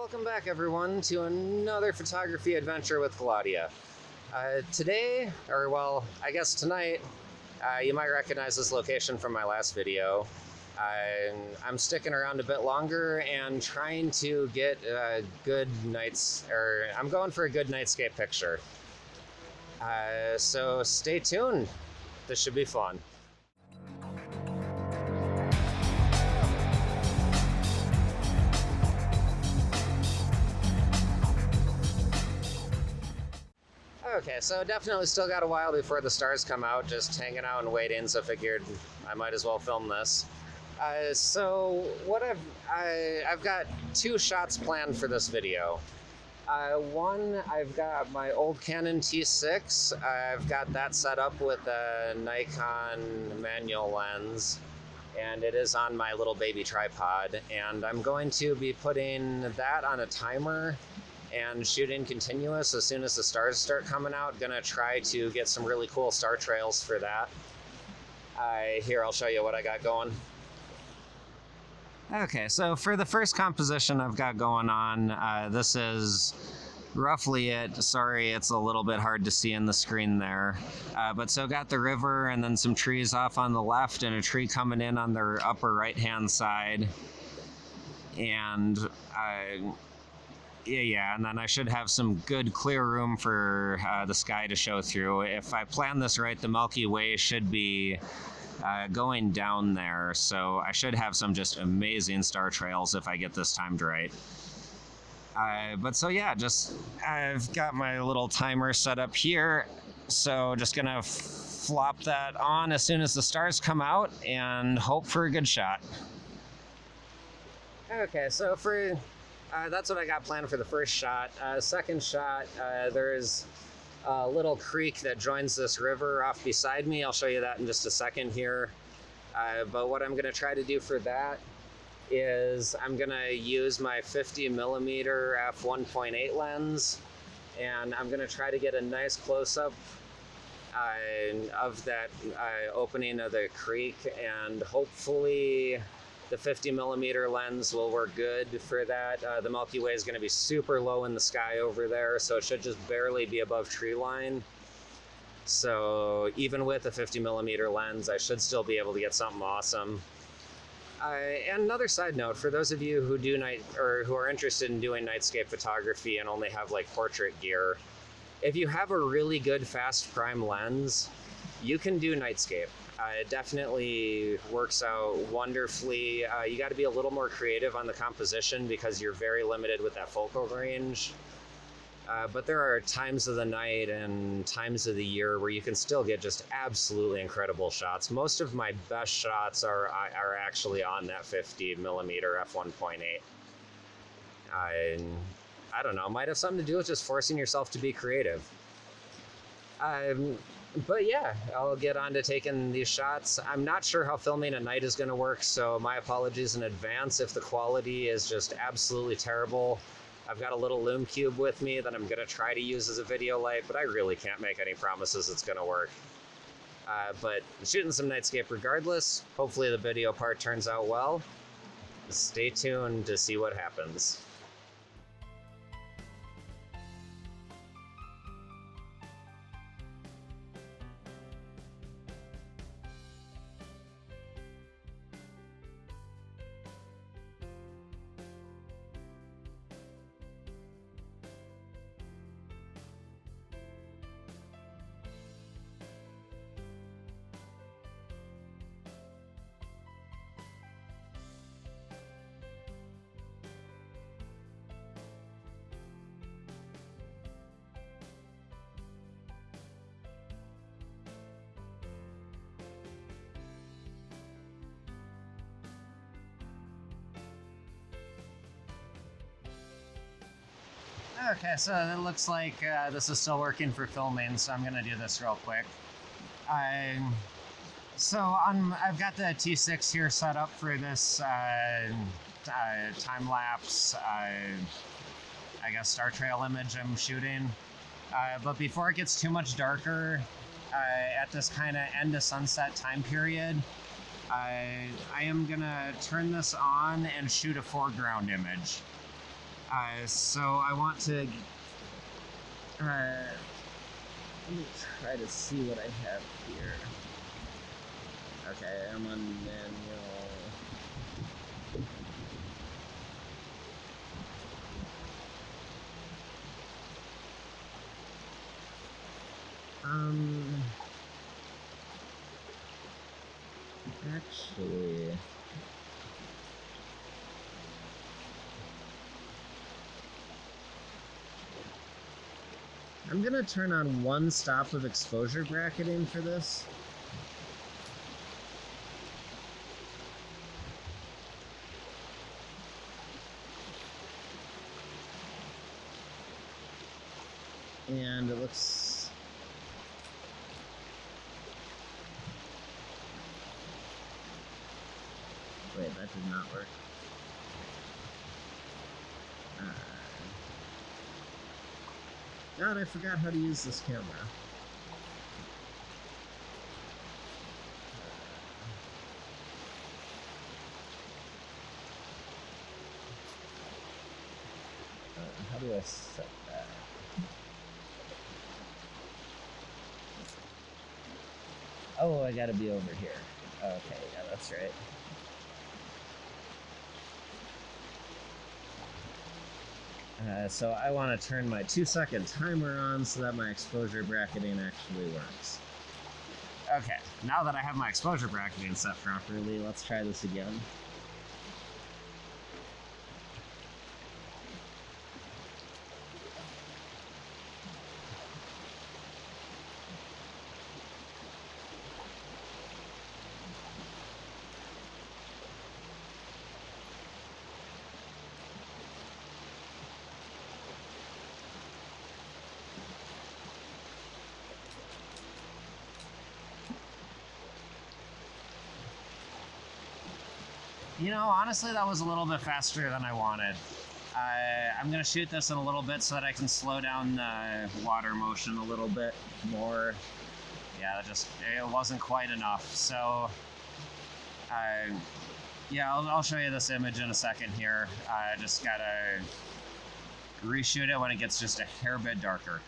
Welcome back, everyone, to another photography adventure with Galatia. Today, or well, I guess tonight, you might recognize this location from my last video. I'm sticking around a bit longer and trying to get I'm going for a good nightscape picture. So stay tuned. This should be fun. Okay, so definitely still got a while before the stars come out, just hanging out and waiting, so figured I might as well film this. So what I've got two shots planned for this video. One, I've got my old Canon T6. I've got that set up with a Nikon manual lens, and it is on my little baby tripod, and I'm going to be putting that on a timer and shooting continuous as soon as the stars start coming out. Gonna try to get some really cool star trails for that. Here, I'll show you what I got going. Okay, so for the first composition I've got going on, this is roughly it. Sorry, it's a little bit hard to see in the screen there. But so got the river and then some trees off on the left and a tree coming in on their upper right-hand side. And yeah, and then I should have some good clear room for the sky to show through. If I plan this right, the Milky Way should be going down there, so I should have some just amazing star trails if I get this timed right. But so yeah, I've got my little timer set up here, so just gonna flop that on as soon as the stars come out and hope for a good shot. Okay, so that's what I got planned for the first shot. Second shot, there's a little creek that joins this river off beside me. I'll show you that in just a second here. But what I'm gonna try to do for that is I'm gonna use my 50mm f1.8 lens, and I'm gonna try to get a nice close-up of that opening of the creek, and hopefully the 50mm lens will work good for that. The Milky Way is going to be super low in the sky over there, so it should just barely be above tree line. So even with a 50mm lens, I should still be able to get something awesome. And another side note, for those of you who do who are interested in doing nightscape photography and only have like portrait gear, if you have a really good fast prime lens, you can do nightscape. It definitely works out wonderfully. You got to be a little more creative on the composition because you're very limited with that focal range. But there are times of the night and times of the year where you can still get just absolutely incredible shots. Most of my best shots are actually on that 50mm f1.8. I don't know, might have something to do with just forcing yourself to be creative. But yeah, I'll get on to taking these shots. I'm not sure how filming at night is going to work, so my apologies in advance if the quality is just absolutely terrible. I've got a little Lume Cube with me that I'm going to try to use as a video light, but I really can't make any promises it's going to work. But shooting some nightscape regardless. Hopefully the video part turns out well. Stay tuned to see what happens. Okay, so it looks like this is still working for filming, so I'm going to do this real quick. I've got the T6 here set up for this time-lapse, I guess, star trail image I'm shooting. But before it gets too much darker, at this kind of end of sunset time period, I am going to turn this on and shoot a foreground image. So I want to let me try to see what I have here. Okay, I'm on manual. Actually, I'm gonna turn on one stop of exposure bracketing for this. And it looks... Wait, that did not work. God, I forgot how to use this camera. How do I set that? Oh, I gotta be over here. Okay, yeah, that's right. So I want to turn my 2-second timer on so that my exposure bracketing actually works. Okay, now that I have my exposure bracketing set properly, let's try this again. You know, honestly, that was a little bit faster than I wanted. I'm going to shoot this in a little bit so that I can slow down the water motion a little bit more. Yeah, it wasn't quite enough. So, yeah, I'll show you this image in a second here. I just got to reshoot it when it gets just a hair bit darker.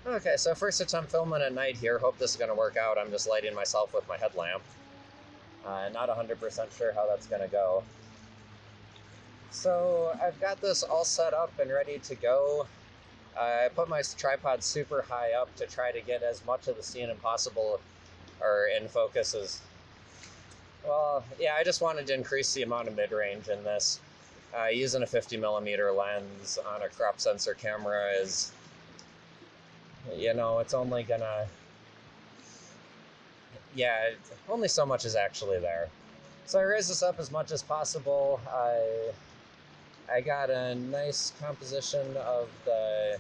Okay, so first attempt filming at night here. Hope this is going to work out. I'm just lighting myself with my headlamp. Not 100% sure how that's going to go. So I've got this all set up and ready to go. I put my tripod super high up to try to get as much of the scene as possible, or in focus as... Well, yeah, I just wanted to increase the amount of mid-range in this. Using a 50mm lens on a crop sensor camera is... You know, it's only gonna... Yeah, only so much is actually there. So I raised this up as much as possible. I got a nice composition of the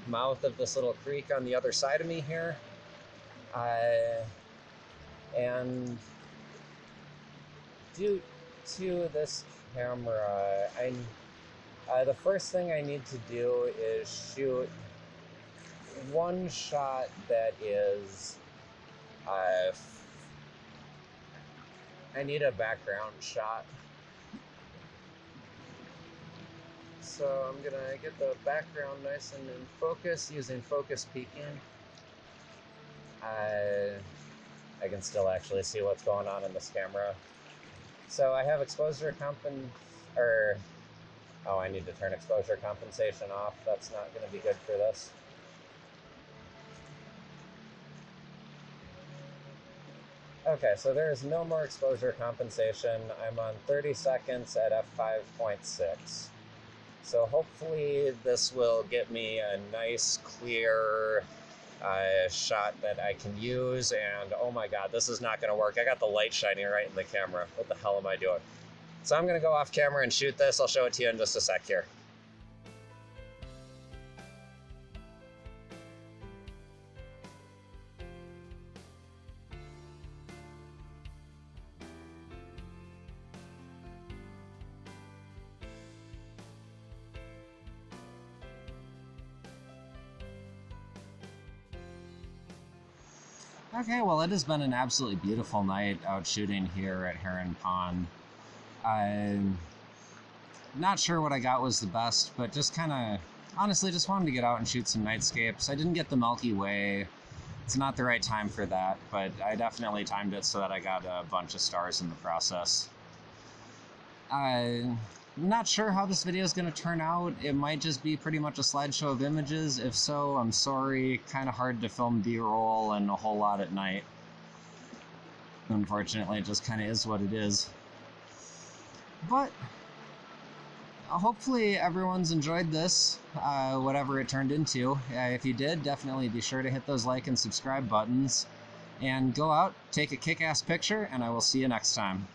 mouth of this little creek on the other side of me here. And due to this camera, the first thing I need to do is shoot one shot that is... I need a background shot. So I'm gonna get the background nice and in focus using focus peaking. I can still actually see what's going on in this camera. So I have exposure Or, oh, I need to turn exposure compensation off. That's not going to be good for this. Okay, so there is no more exposure compensation. I'm on 30 seconds at f5.6. So hopefully this will get me a nice, clear shot that I can use. And oh my god, this is not going to work. I got the light shining right in the camera. What the hell am I doing? So I'm going to go off camera and shoot this. I'll show it to you in just a sec here. Okay, well, it has been an absolutely beautiful night out shooting here at Heron Pond. I'm not sure what I got was the best, but just kind of, honestly, just wanted to get out and shoot some nightscapes. I didn't get the Milky Way. It's not the right time for that, but I definitely timed it so that I got a bunch of stars in the process. I'm not sure how this video is going to turn out. It might just be pretty much a slideshow of images. If so, I'm sorry. Kind of hard to film B-roll and a whole lot at night. Unfortunately, it just kind of is what it is. But hopefully everyone's enjoyed this, whatever it turned into. If you did, definitely be sure to hit those like and subscribe buttons. And go out, take a kick-ass picture, and I will see you next time.